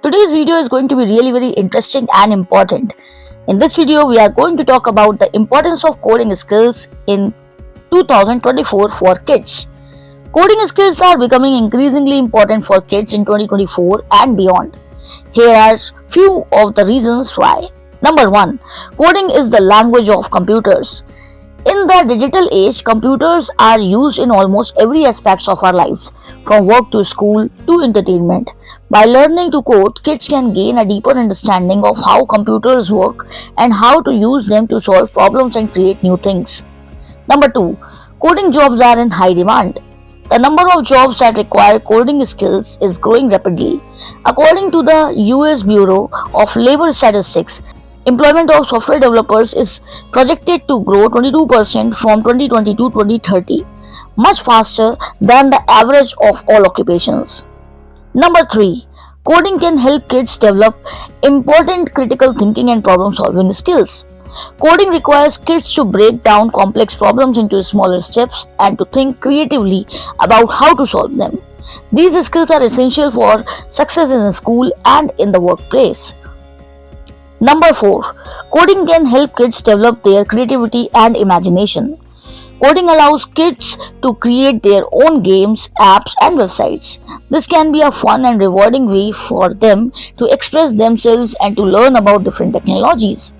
Today's video is going to be really very interesting and important. In this video, we are going to talk about the importance of coding skills in 2024 for kids. Coding skills are becoming increasingly important for kids in 2024 and beyond. Here are few of the reasons why. Number 1. Coding is the language of computers. In the digital age, computers are used in almost every aspect of our lives, from work to school to entertainment. By learning to code, kids can gain a deeper understanding of how computers work and how to use them to solve problems and create new things. Number 2. Coding jobs are in high demand. The number of jobs that require coding skills is growing rapidly. According to the US Bureau of Labor Statistics, employment of software developers is projected to grow 22% from 2020 to 2030, much faster than the average of all occupations. Number 3. Coding can help kids develop important critical thinking and problem solving skills. Coding requires kids to break down complex problems into smaller steps and to think creatively about how to solve them. These skills are essential for success in school and in the workplace. Number 4. Coding can help kids develop their creativity and imagination. Coding allows kids to create their own games, apps, and websites. This can be a fun and rewarding way for them to express themselves and to learn about different technologies.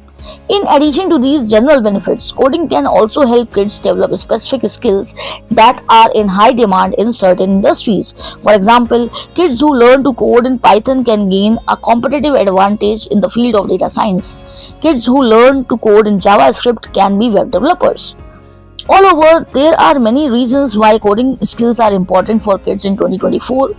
In addition to these general benefits, coding can also help kids develop specific skills that are in high demand in certain industries. For example, kids who learn to code in Python can gain a competitive advantage in the field of data science. Kids who learn to code in JavaScript can be web developers. All over, there are many reasons why coding skills are important for kids in 2024.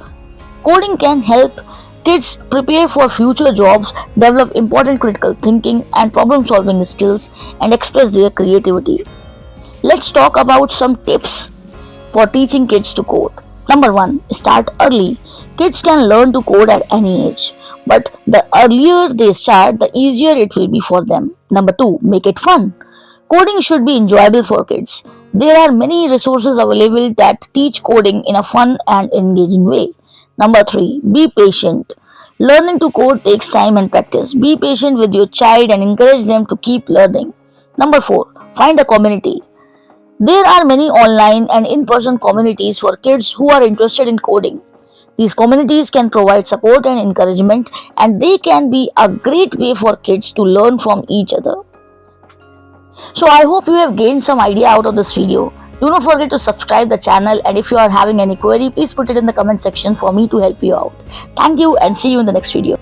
Coding can help kids prepare for future jobs, develop important critical thinking and problem solving skills, and express their creativity. Let's talk about some tips for teaching kids to code. Number 1. Start early. Kids can learn to code at any age, but the earlier they start, the easier it will be for them. Number 2. Make it fun. Coding should be enjoyable for kids. There are many resources available that teach coding in a fun and engaging way. Number 3. Be patient. Learning to code takes time and practice. Be patient with your child and encourage them to keep learning. Number 4. Find a community. There are many online and in-person communities for kids who are interested in coding. These communities can provide support and encouragement, and they can be a great way for kids to learn from each other. So I hope you have gained some idea out of this video. Do not forget to subscribe the channel, and if you are having any query, please put it in the comment section for me to help you out. Thank you and see you in the next video.